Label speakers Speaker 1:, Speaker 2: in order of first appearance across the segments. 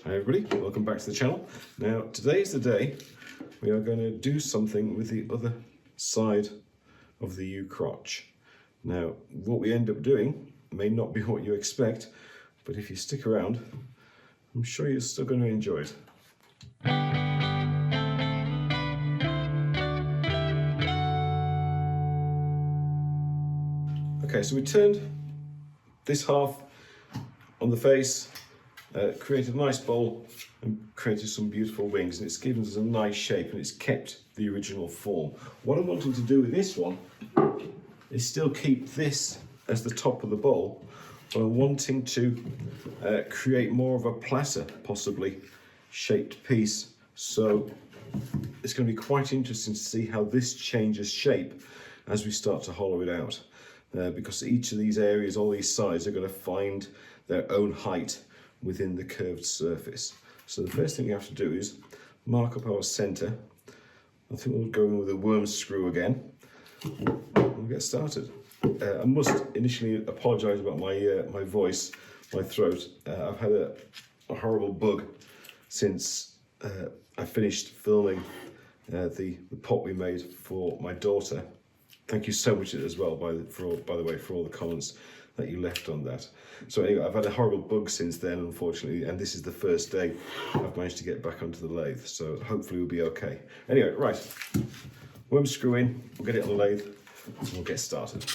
Speaker 1: Hi everybody, welcome back to the channel. Now today is the day we are going to do something with the other side of the Yew Crotch. Now what we end up doing may not be what you expect, but if you stick around I'm sure you're still going to enjoy it. Okay, so we turned this half on the face, created a nice bowl and created some beautiful wings, and it's given us a nice shape and it's kept the original form. What I'm wanting to do with this one is still keep this as the top of the bowl, but I'm wanting to create more of a platter, possibly shaped piece. So it's going to be quite interesting to see how this changes shape as we start to hollow it out. Because each of these areas, all these sides, are going to find their own height within the curved surface. So the first thing we have to do is mark up our centre. I think we'll go in with a worm screw again. We'll get started. I must initially apologise about my voice, my throat. I've had a horrible bug since I finished filming the pot we made for my daughter. Thank you so much as well, by the way, for all the comments that you left on that. So anyway, I've had a horrible bug since then, unfortunately, and this is the first day I've managed to get back onto the lathe, so hopefully we'll be okay. Anyway, right, worm screw in, we'll get it on the lathe, and we'll get started.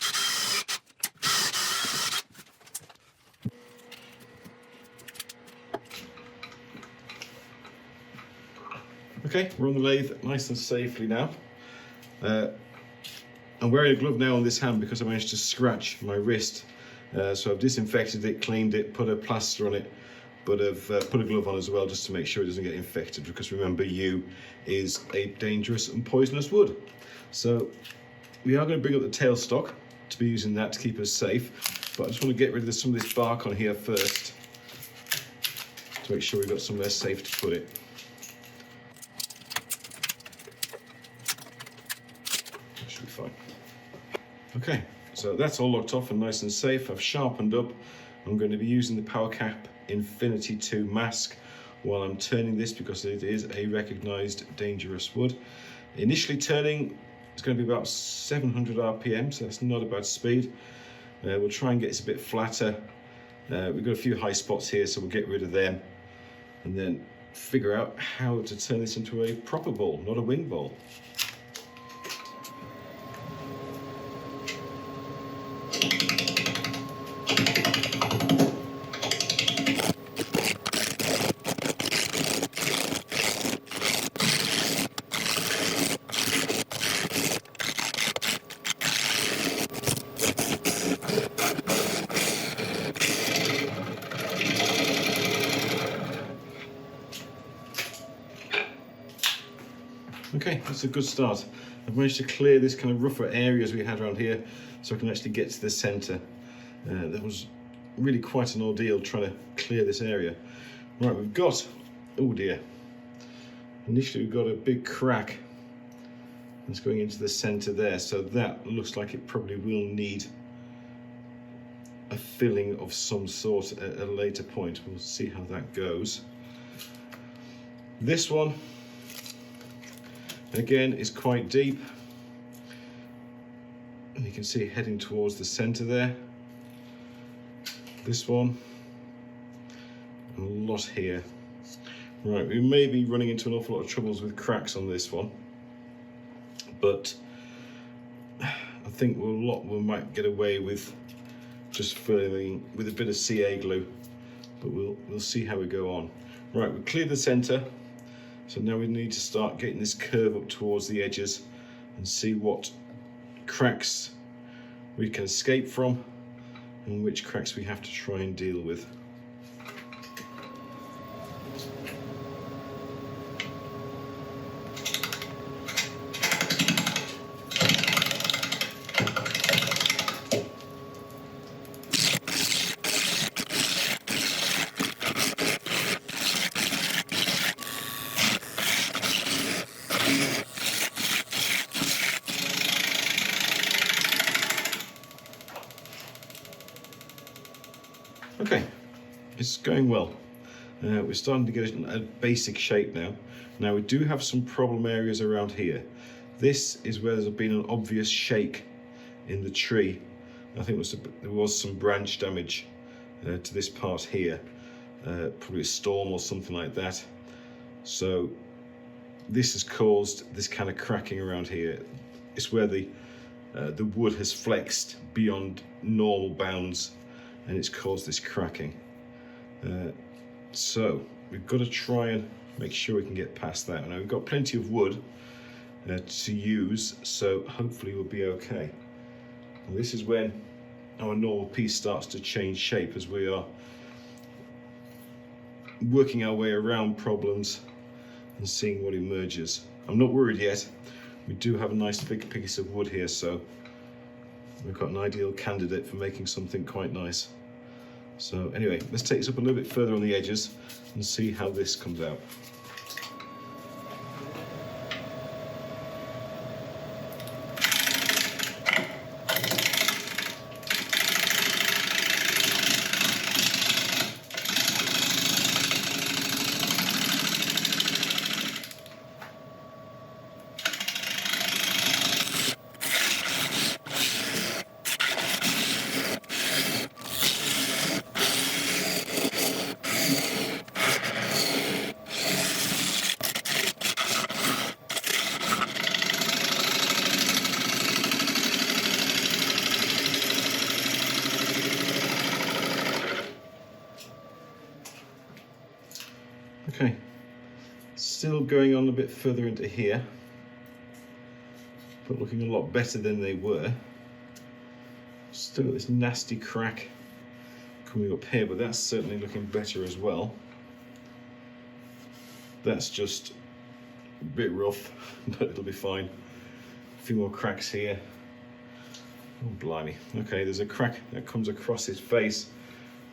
Speaker 1: Okay, we're on the lathe nice and safely now. I'm wearing a glove now on this hand because I managed to scratch my wrist. So I've disinfected it, cleaned it, put a plaster on it, but I've put a glove on as well just to make sure it doesn't get infected, because remember, yew is a dangerous and poisonous wood. So we are going to bring up the tailstock to be using that to keep us safe, but I just want to get rid of some of this bark on here first to make sure we've got somewhere safe to put it. Should be fine. Okay, so that's all locked off and nice and safe. I've sharpened up. I'm going to be using the PowerCap Infinity 2 mask while I'm turning this, because it is a recognised dangerous wood. Initially turning, it's going to be about 700 RPM, so that's not a bad speed. We'll try and get this a bit flatter. We've got a few high spots here, so we'll get rid of them and then figure out how to turn this into a proper bowl, not a wing bowl. Okay, that's a good start. I've managed to clear this kind of rougher areas we had around here so I can actually get to the centre. That was really quite an ordeal trying to clear this area. Right, we've got, oh dear, initially we've got a big crack that's going into the centre there, so that looks like it probably will need a filling of some sort at a later point. We'll see how that goes. This one, again, is quite deep, and you can see it heading towards the centre there. This one, and a lot here. Right, we may be running into an awful lot of troubles with cracks on this one, but I think we might get away with just filling with a bit of CA glue, but we'll see how we go on. Right, we've cleared the centre. So now we need to start getting this curve up towards the edges and see what cracks we can escape from and which cracks we have to try and deal with. Okay, it's going well. We're starting to get a basic shape now. Now we do have some problem areas around here. This is where there's been an obvious shake in the tree. I think there was some branch damage to this part here, probably a storm or something like that. So this has caused this kind of cracking around here. It's where the wood has flexed beyond normal bounds, and it's caused this cracking. So we've got to try and make sure we can get past that. Now we've got plenty of wood to use, so hopefully we'll be okay. And this is when our normal piece starts to change shape, as we are working our way around problems and seeing what emerges. I'm not worried yet. We do have a nice big piece of wood here, so we've got an ideal candidate for making something quite nice. So anyway, let's take this up a little bit further on the edges and see how this comes out. Okay, still going on a bit further into here, but looking a lot better than they were. Still got this nasty crack coming up here, but that's certainly looking better as well. That's just a bit rough, but it'll be fine. A few more cracks here. Oh, blimey. Okay, there's a crack that comes across his face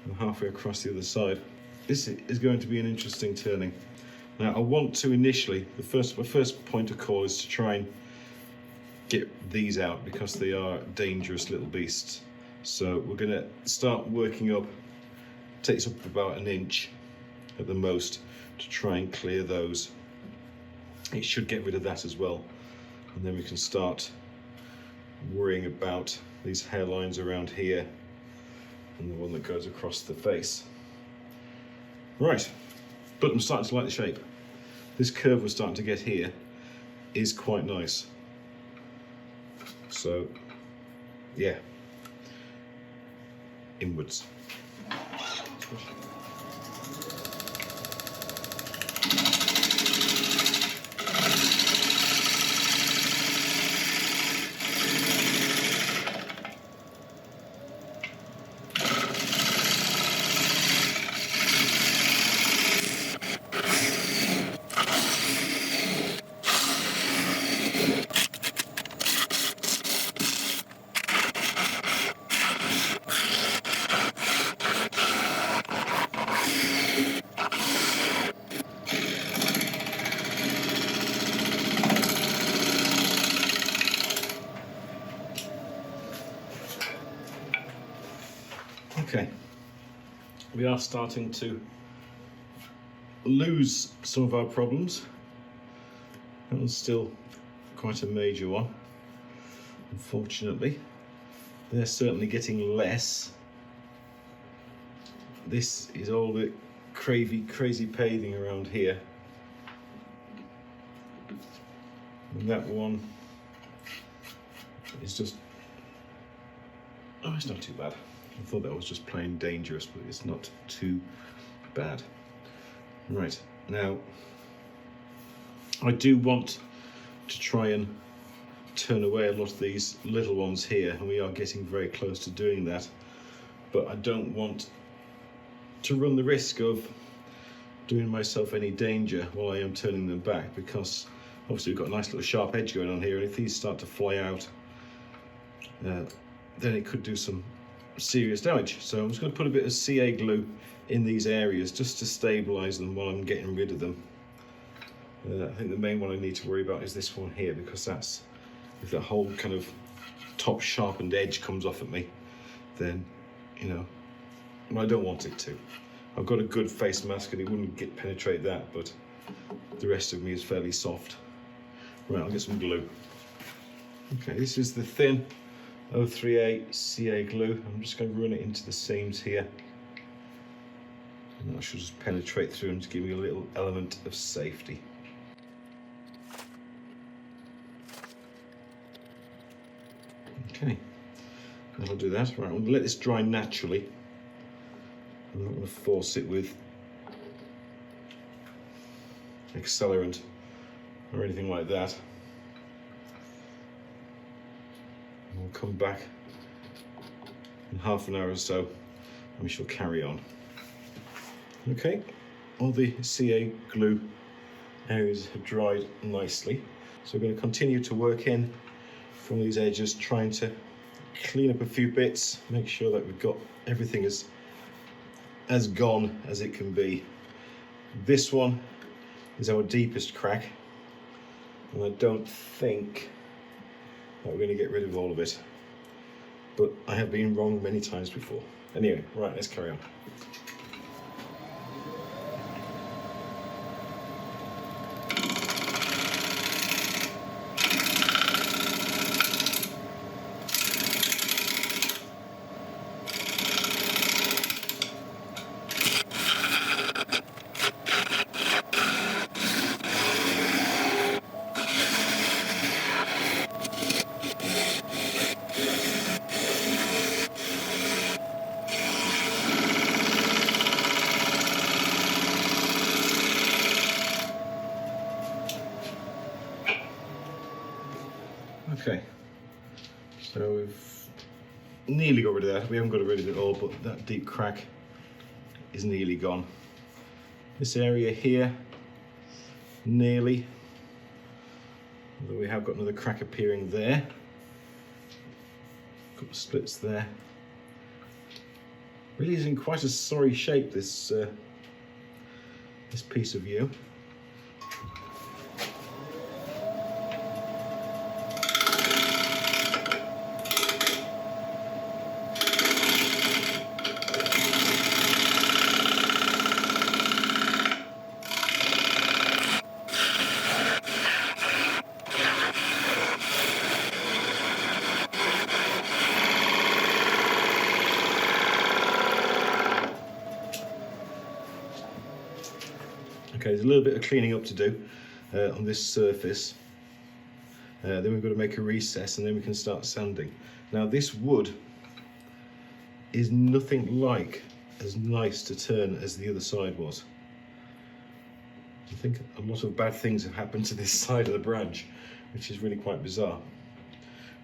Speaker 1: and halfway across the other side. This is going to be an interesting turning. Now I want to initially, my first point of call is to try and get these out, because they are dangerous little beasts. So we're going to start working up, takes up about an inch at the most, to try and clear those. It should get rid of that as well. And then we can start worrying about these hairlines around here and the one that goes across the face. Right, but I'm starting to like the shape. This curve we're starting to get here is quite nice. So, yeah, inwards. Okay, we are starting to lose some of our problems. That was still quite a major one, unfortunately. They're certainly getting less. This is all the crazy paving around here. And that one is just, oh, it's not too bad. I thought that was just plain dangerous, but it's not too bad. Right, now I do want to try and turn away a lot of these little ones here, and we are getting very close to doing that, but I don't want to run the risk of doing myself any danger while I am turning them back, because obviously we've got a nice little sharp edge going on here, and if these start to fly out, then it could do some serious damage. So I'm just going to put a bit of CA glue in these areas just to stabilize them while I'm getting rid of them. I think the main one I need to worry about is this one here, because that's, if the whole kind of top sharpened edge comes off at me, then, you know, well, I don't want it to. I've got a good face mask and it wouldn't penetrate that, but the rest of me is fairly soft. Right, I'll get some glue. Okay, this is the thin 038 CA glue. I'm just going to run it into the seams here. And that should just penetrate through and give me a little element of safety. Okay, that'll do that. Right, I'm going to let this dry naturally. I'm not going to force it with accelerant or anything like that. And we'll come back in half an hour or so and we shall carry on. Okay, all the CA glue areas have dried nicely. So we're going to continue to work in from these edges, trying to clean up a few bits, make sure that we've got everything as gone as it can be. This one is our deepest crack, and I don't think that we're going to get rid of all of it, but I have been wrong many times before. Anyway, right, let's carry on. Okay, so we've nearly got rid of that. We haven't got rid of it all, but that deep crack is nearly gone. This area here, nearly, although we have got another crack appearing there. Got splits there. Really is in quite a sorry shape, this this piece of yew. Okay, there's a little bit of cleaning up to do on this surface. Then we've got to make a recess and then we can start sanding. Now this wood is nothing like as nice to turn as the other side was. I think a lot of bad things have happened to this side of the branch, which is really quite bizarre.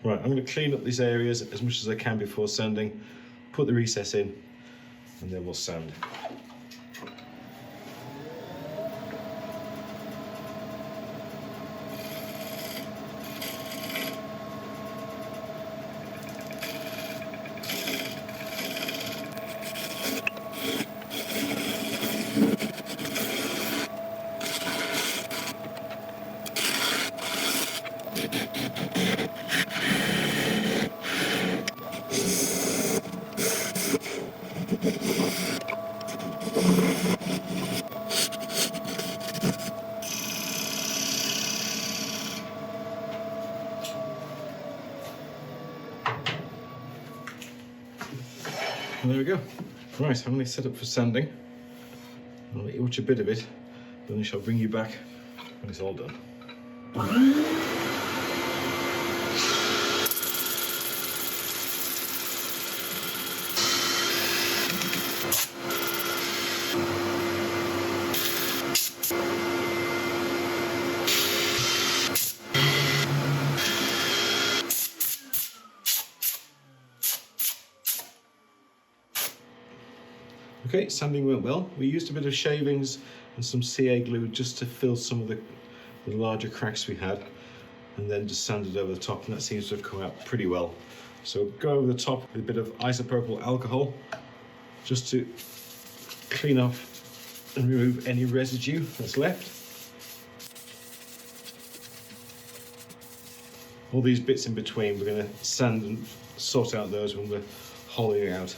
Speaker 1: Right, I'm going to clean up these areas as much as I can before sanding, put the recess in, and then we'll sand. And there we go. Right, I'm going to set up for sanding. I'll let you watch a bit of it, then I shall bring you back when it's all done. Okay, sanding went well. We used a bit of shavings and some CA glue just to fill some of the larger cracks we had, and then just sanded over the top, and that seems to have come out pretty well. So go over the top with a bit of isopropyl alcohol just to clean off and remove any residue that's left. All these bits in between, we're going to sand and sort out those when we're hollowing out.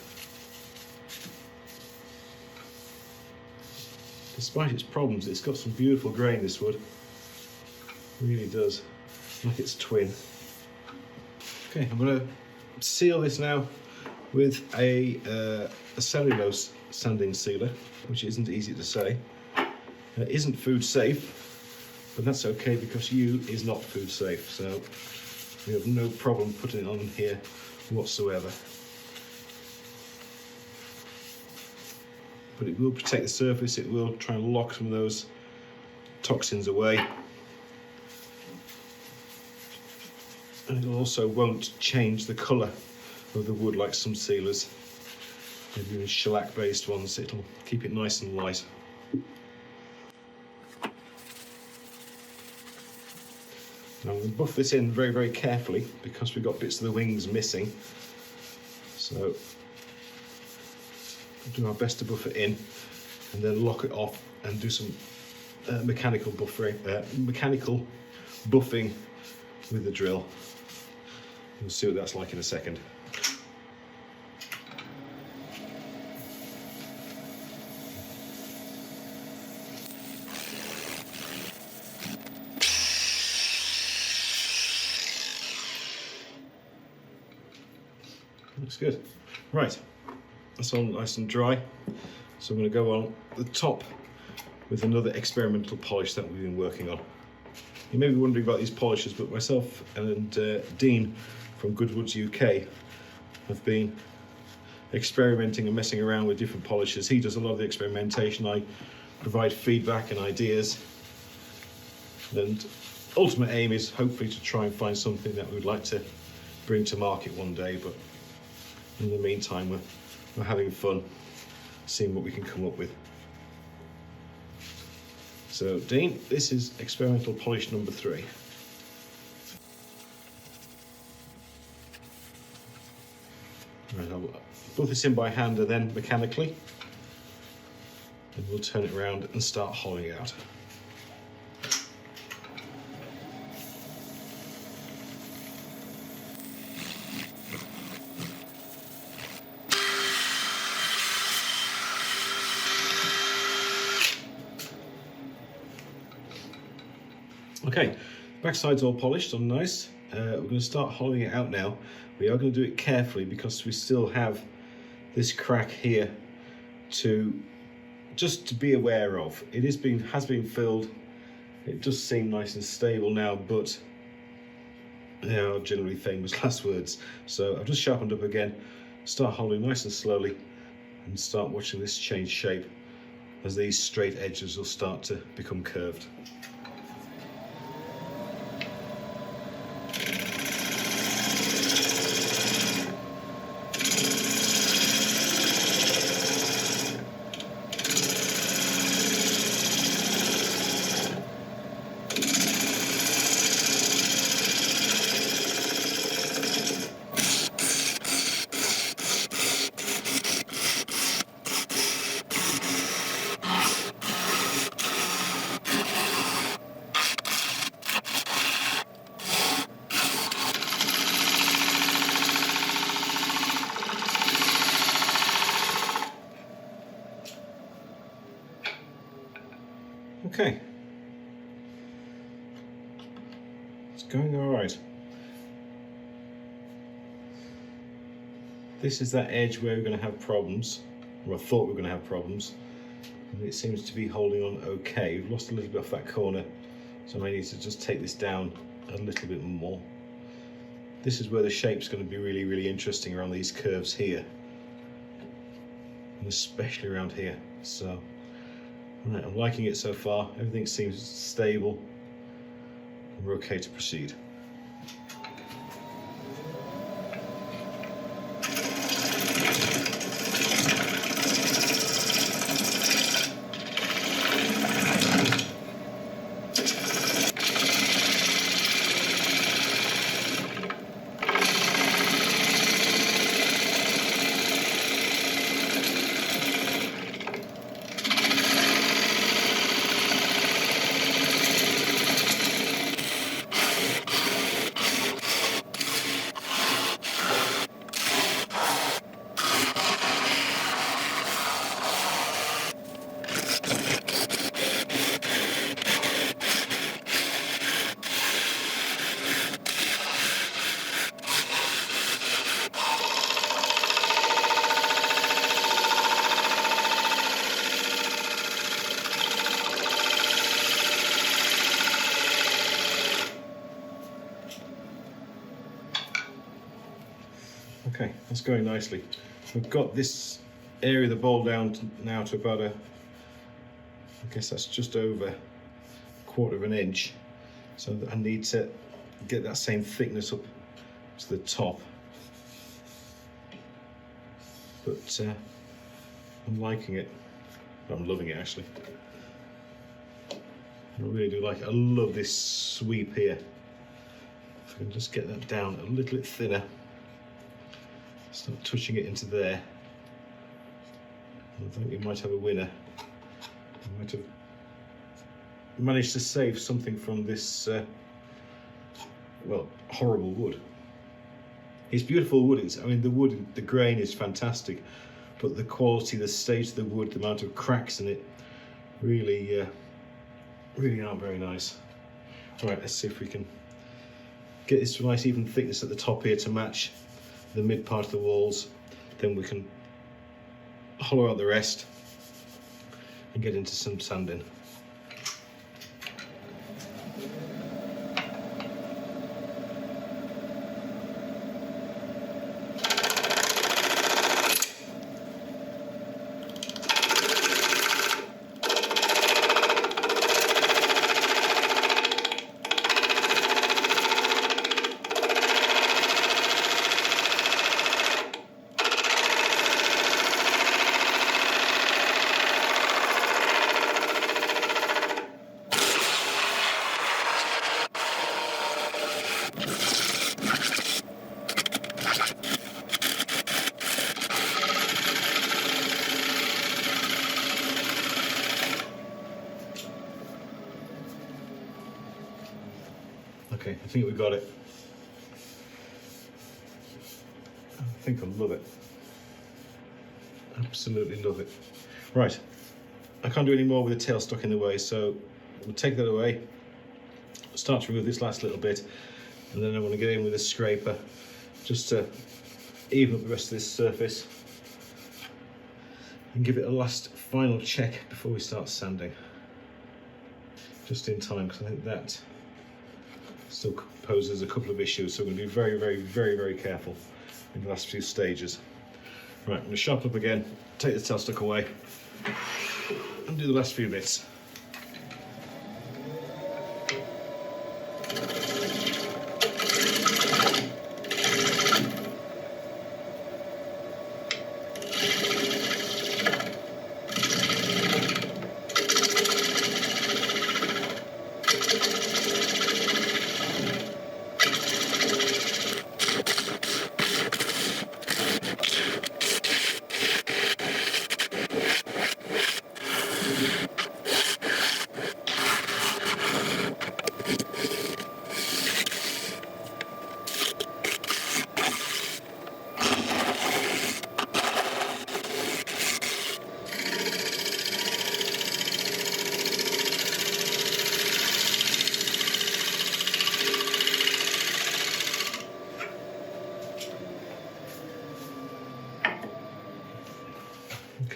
Speaker 1: despite its problems, it's got some beautiful grain, this wood. It really does, like its twin. Okay, I'm going to seal this now with a cellulose sanding sealer, which isn't easy to say. It isn't food safe, but that's okay because Yew is not food safe, so we have no problem putting it on here whatsoever. But it will protect the surface, it will try and lock some of those toxins away. And it also won't change the colour of the wood like some sealers. If you're shellac based ones, it'll keep it nice and light. Now I'm going to buff this in very, very carefully because we've got bits of the wings missing. So we'll do our best to buff it in and then lock it off and do some mechanical buffing with the drill. We'll see what that's like in a second. Looks good. Right, that's all nice and dry. So I'm going to go on the top with another experimental polish that we've been working on. You may be wondering about these polishes, but myself and Dean from Goodwoods UK have been experimenting and messing around with different polishes. He does a lot of the experimentation, I provide feedback and ideas, and ultimate aim is hopefully to try and find something that we'd like to bring to market one day, but in the meantime we're having fun seeing what we can come up with. So Dean, this is experimental polish number 3. Right, I'll put this in by hand and then mechanically, and we'll turn it around and start hollowing out. Okay, backside's all polished and nice. We're going to start hollowing it out now. We are going to do it carefully because we still have this crack here to be aware of. It has been filled. It does seem nice and stable now, but they are generally famous last words. So I've just sharpened up again, start hollowing nice and slowly, and start watching this change shape as these straight edges will start to become curved. Okay, it's going all right. This is that edge where we're going to have problems, or I thought we were going to have problems, and it seems to be holding on okay. We've lost a little bit off that corner, so I need to just take this down a little bit more. This is where the shape's going to be really, really interesting around these curves here, and especially around here. So right, I'm liking it so far. Everything seems stable, and we're okay to proceed. Okay, that's going nicely. We've got this area of the bowl down now to about I guess that's just over 1/4 of an inch. So I need to get that same thickness up to the top. But I'm liking it. I'm loving it actually. I really do like it. I love this sweep here. If I can just get that down a little bit thinner, start touching it into there. I think we might have a winner. We might have managed to save something from this, well, horrible wood. It's beautiful wood. I mean, the wood, the grain is fantastic, but the quality, the state of the wood, the amount of cracks in it, really, really aren't very nice. All right, let's see if we can get this to a nice even thickness at the top here to match the mid part of the walls. Then we can hollow out the rest and get into some sanding. Okay, I think we got it. I think I love it. Absolutely love it. Right, I can't do any more with the tail stuck in the way, so we'll take that away, start to remove this last little bit, and then I want to get in with a scraper just to even up the rest of this surface and give it a last final check before we start sanding. Just in time, because I think that still poses a couple of issues, so we're going to be very, very, very, very careful in the last few stages. Right, I'm going to sharpen up again, take the tailstock away, and do the last few bits.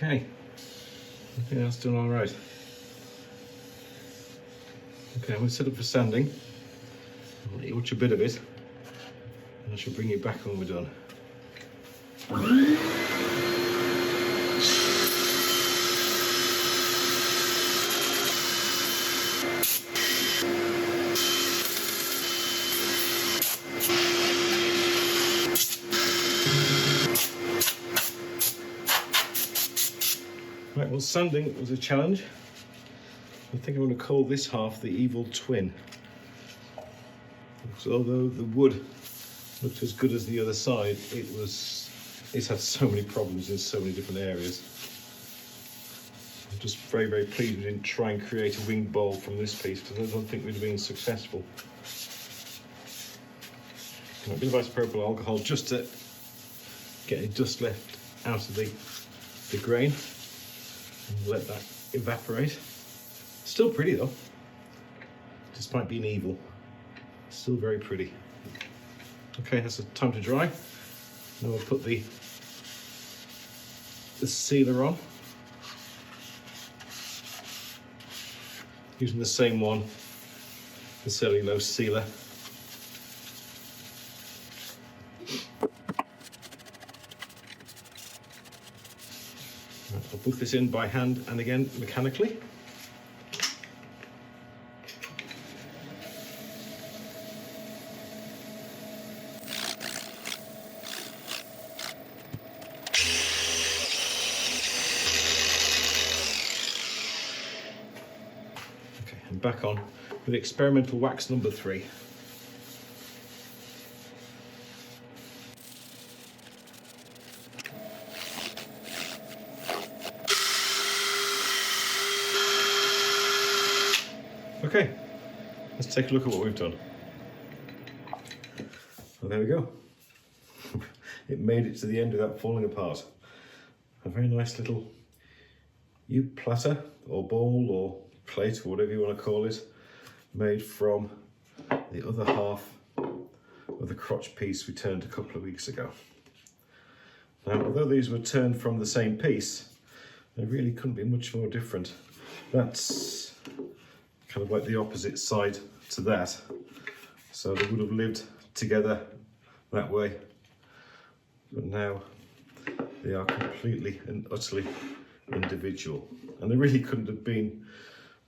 Speaker 1: Okay, I think that's done all right. Okay, I'm going to set up for sanding. I'll let you watch a bit of it, and I shall bring you back when we're done. Right, well, sanding was a challenge. I think I'm going to call this half the evil twin. So although the wood looked as good as the other side, it's had so many problems in so many different areas. I'm just very, very pleased we didn't try and create a winged bowl from this piece, because I don't think we'd have been successful. A bit of isopropyl alcohol just to get any dust left out of the grain. And let that evaporate. Still pretty though, despite being evil. Still very pretty. Okay, that's time to dry. Now we'll put the sealer on. Using the same one, the cellulose sealer. book this in by hand and again mechanically. Okay, and back on with experimental wax number 3. Okay, let's take a look at what we've done. Well, there we go. It made it to the end without falling apart. A very nice little yew platter or bowl or plate or whatever you want to call it, made from the other half of the crotch piece we turned a couple of weeks ago. Now, although these were turned from the same piece, they really couldn't be much more different. That's kind of like the opposite side to that. So they would have lived together that way. But now they are completely and utterly individual. And there really couldn't have been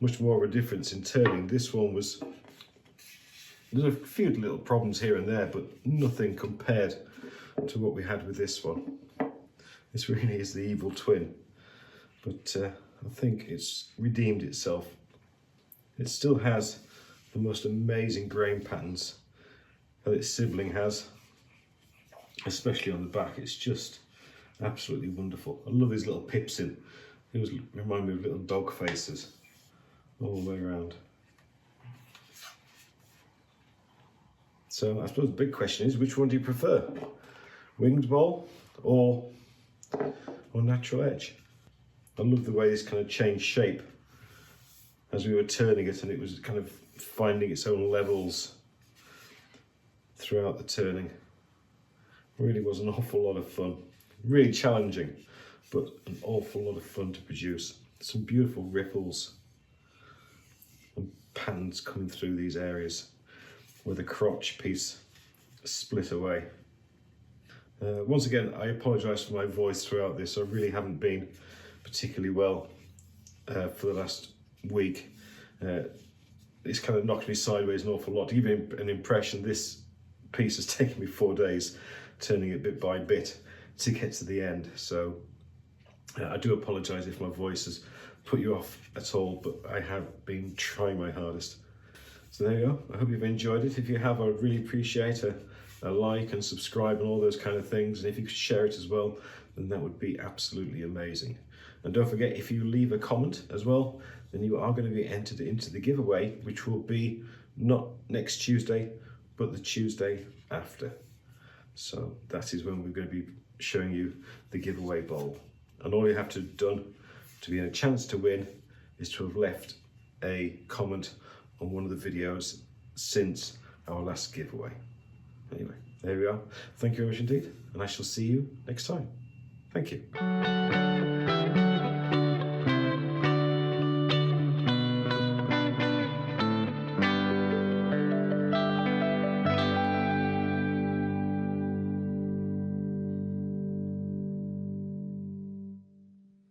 Speaker 1: much more of a difference in turning. This one was, there's a few little problems here and there, but nothing compared to what we had with this one. This really is the evil twin. But I think it's redeemed itself. It still has the most amazing grain patterns that its sibling has, especially on the back. It's just absolutely wonderful. I love these little pips in. They always remind me of little dog faces all the way around. So I suppose the big question is, which one do you prefer? Winged bowl or natural edge? I love the way this kind of changed shape as we were turning it, and it was kind of finding its own levels throughout the turning. Really was an awful lot of fun. Really challenging, but an awful lot of fun to produce. Some beautiful ripples and patterns coming through these areas where the crotch piece split away. Once again, I apologise for my voice throughout this. I really haven't been particularly well for the last week. It's kind of knocked me sideways an awful lot. To give you an impression, this piece has taken me 4 days, turning it bit by bit to get to the end. So I do apologise if my voice has put you off at all, but I have been trying my hardest. So there you go. I hope you've enjoyed it. If you have, I would really appreciate a like and subscribe and all those kind of things. And if you could share it as well, then that would be absolutely amazing. And don't forget, if you leave a comment as well, then you are going to be entered into the giveaway, which will be not next Tuesday, but the Tuesday after. So that is when we're going to be showing you the giveaway bowl. And all you have to have done to be in a chance to win is to have left a comment on one of the videos since our last giveaway. Anyway, there we are. Thank you very much indeed, and I shall see you next time. Thank you.